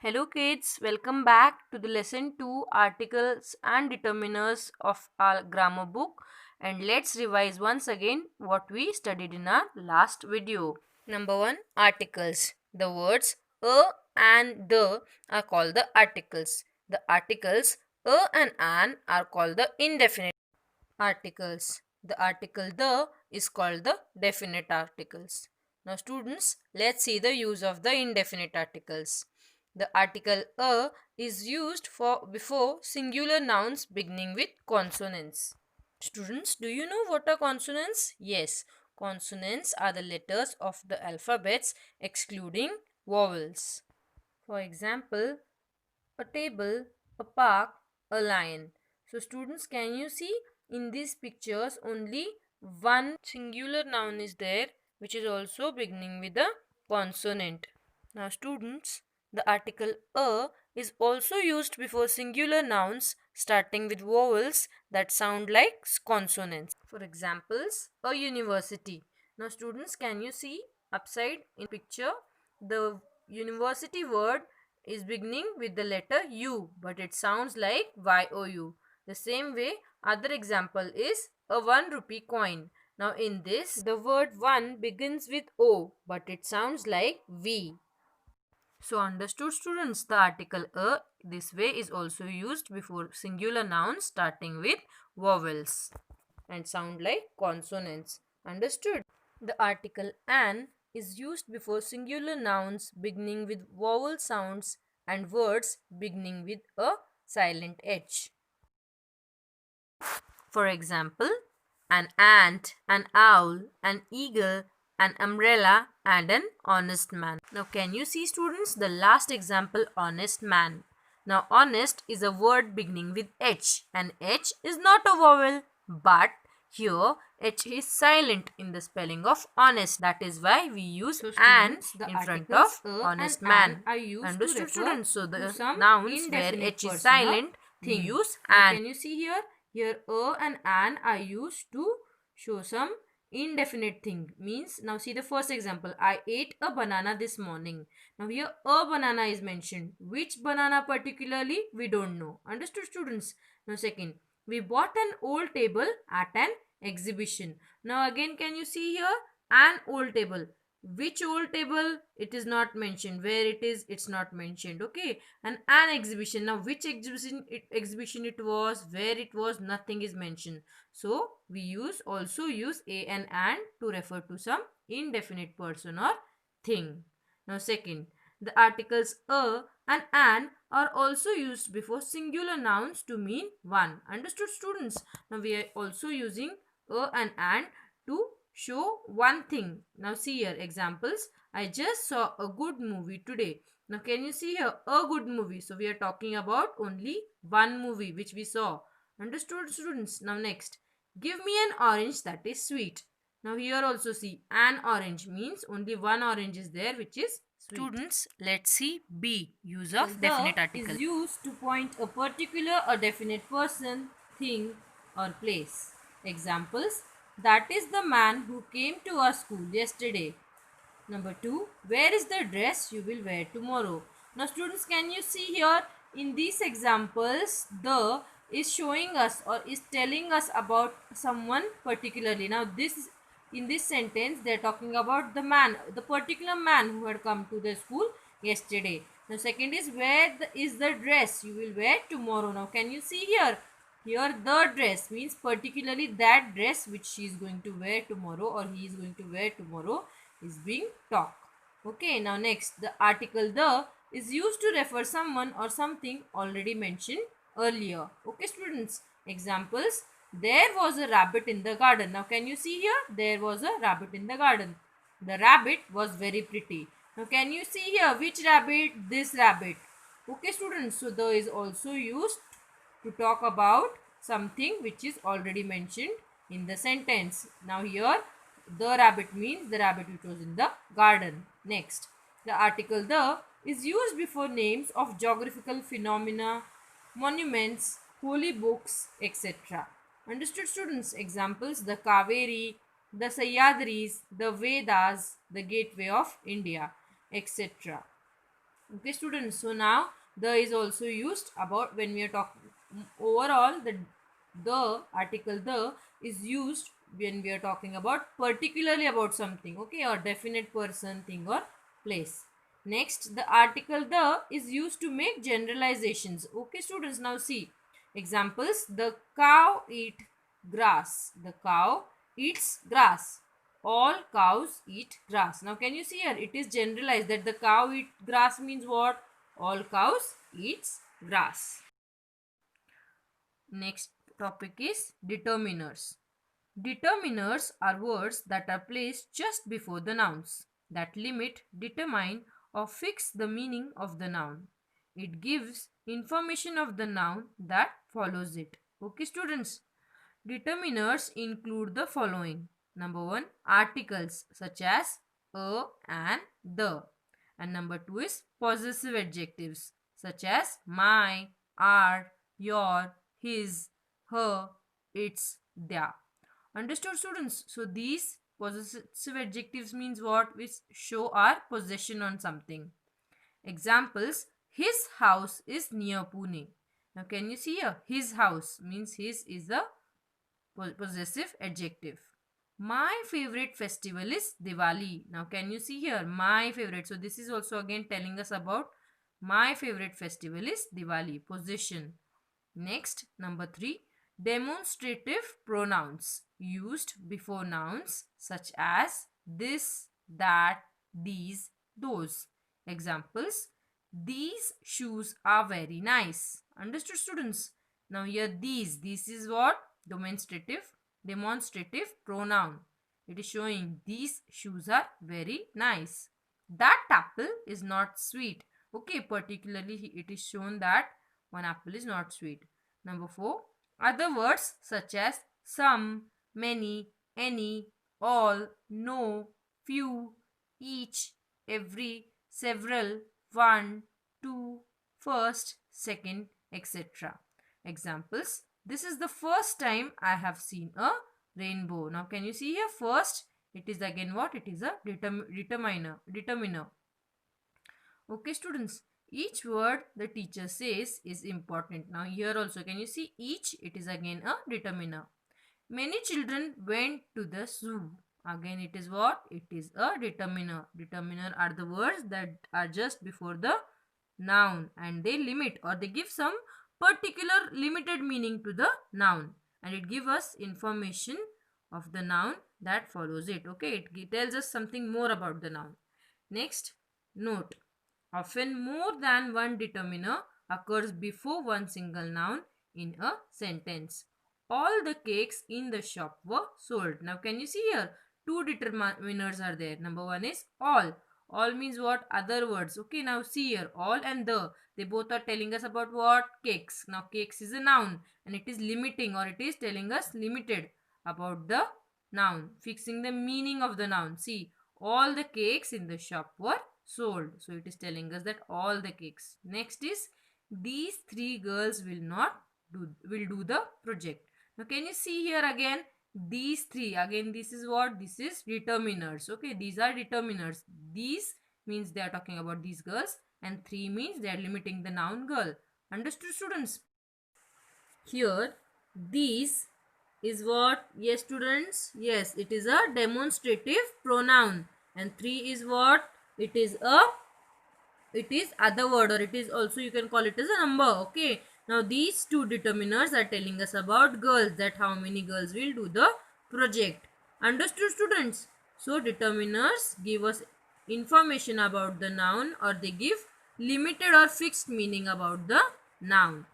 Hello kids, welcome back to the lesson 2 articles and determiners of our grammar book, and let's revise once again what we studied in our last video. Number 1, articles. The words a and the are called the articles. The articles a and an are called the indefinite articles. The article the is called the definite articles. Now students, let's see the use of the indefinite articles. The article a is used for before singular nouns beginning with consonants. Students, do you know what are consonants? Yes, consonants are the letters of the alphabets excluding vowels. For example, a table, a park, a lion. So students, can you see in these pictures only one singular noun is there which is also beginning with a consonant. Now students, the article a is also used before singular nouns starting with vowels that sound like consonants. For examples, a university. Now students, can you see upside in picture the university word is beginning with the letter U, but it sounds like YOU. The same way, other example is a 1 rupee coin. Now in this, the word 1 begins with O, but it sounds like V. So understood students, the article a this way is also used before singular nouns starting with vowels and sound like consonants. Understood? The article an is used before singular nouns beginning with vowel sounds and words beginning with a silent H. For example, an ant, an owl, an eagle, an umbrella, and an honest man. Now, can you see, students, the last example, honest man? Now, honest is a word beginning with H, and H is not a vowel, but here H is silent in the spelling of honest. That is why we use an in front of honest man. Understood, students? So, the nouns where H is silent, we use an. Can you see here? Here a and an are used to show some indefinite thing. Means, now see the first example. I ate a banana this morning. Now here a banana is mentioned. Which banana particularly, we don't know. Understood, students? Now second, we bought an old table at an exhibition. Now again, can you see here an old table? Which old table, it is not mentioned. Where it is, it's not mentioned. Okay, and an exhibition. Now which exhibition it was, where it was, nothing is mentioned. So we also use a and an to refer to some indefinite person or thing. Now second, the articles a and an are also used before singular nouns to mean one. Understood, students? Now we are also using a and an to show one thing. Now see here examples. I just saw a good movie today. Now can you see here a good movie? So we are talking about only one movie which we saw. Understood, students? Now next, give me an orange that is sweet. Now here also see an orange means only one orange is there which is sweet. Students, let's see B, use of definite article. Is used to point a particular or definite person, thing or place. Examples, that is the man who came to our school yesterday. Number 2, where is the dress you will wear tomorrow? Now students, can you see here in these examples, the is showing us or is telling us about someone particularly. Now this, in this sentence, they are talking about the man, the particular man who had come to the school yesterday. Now second is, where is the dress you will wear tomorrow? Now can you see here? Here the dress means particularly that dress which she is going to wear tomorrow or he is going to wear tomorrow is being talked. Okay, now next, the article the is used to refer someone or something already mentioned earlier. Okay, students, examples, there was a rabbit in the garden. Now can you see here? There was a rabbit in the garden. The rabbit was very pretty. Now can you see here which rabbit? This rabbit. Okay, students, so the is also used to talk about something which is already mentioned in the sentence. Now here the rabbit means the rabbit which was in the garden. Next, the article the is used before names of geographical phenomena, monuments, holy books, etc. Understood, students? Examples, the Kaveri, the Sahyadris, the Vedas, the gateway of India, etc. Okay, students. So now the is also used about when we are talking overall. The article the is used when we are talking about particularly about something. Okay, or definite person, thing, or place. Next, the article the is used to make generalizations. Okay, students. Now see examples. The cow eat grass. The cow eats grass. All cows eat grass. Now can you see here, it is generalized that the cow eat grass means what? All cows eats grass. Next topic is determiners. Determiners are words that are placed just before the nouns that limit, determine, or fix the meaning of the noun. It gives information of the noun that follows it. Okay, students. Determiners include the following. Number one, articles such as a and the. And number two is possessive adjectives such as my, our, your, his, her, its, their. Understood, students? So these possessive adjectives means what? Which show our possession on something. Examples, his house is near Pune. Now can you see here? His house means his is a possessive adjective. My favorite festival is Diwali. Now can you see here? My favorite. So this is also again telling us about my favorite festival is Diwali. Possession. Next, number 3. Demonstrative pronouns used before nouns such as this, that, these, those. Examples, these shoes are very nice. Understood, students? Now here this is what? Demonstrative pronoun. It is showing these shoes are very nice. That apple is not sweet. Okay, particularly it is shown that one apple is not sweet. Number 4. Other words such as some, many, any, all, no, few, each, every, several, one, two, first, second, etc. Examples. This is the first time I have seen a rainbow. Now can you see here? First, it is again what? It is a determiner. Okay, students. Each word the teacher says is important. Now here also can you see each? It is again a determiner. Many children went to the zoo. Again it is what? It is a determiner. Determiner are the words that are just before the noun and they limit or they give some particular limited meaning to the noun and it gives us information of the noun that follows it. Okay, it tells us something more about the noun. Next, note. Often more than one determiner occurs before one single noun in a sentence. All the cakes in the shop were sold. Now can you see here? Two determiners are there. Number one is all. All means what? Other words. Okay, now see here. All and the. They both are telling us about what? Cakes. Now cakes is a noun and it is limiting or it is telling us limited about the noun. Fixing the meaning of the noun. See, all the cakes in the shop were sold. So it is telling us that all the cakes. Next is these three girls will do the project. Now can you see here again these three? Again this is what? This is determiners. Okay, these are determiners. These means they are talking about these girls and three means they are limiting the noun girl. Understood, students? Here these is what? Yes, students? Yes, it is a demonstrative pronoun and three is what? It is other word or it is also you can call it as a number. Okay, now these two determiners are telling us about girls, that how many girls will do the project. Understood, students? So determiners give us information about the noun or they give limited or fixed meaning about the noun.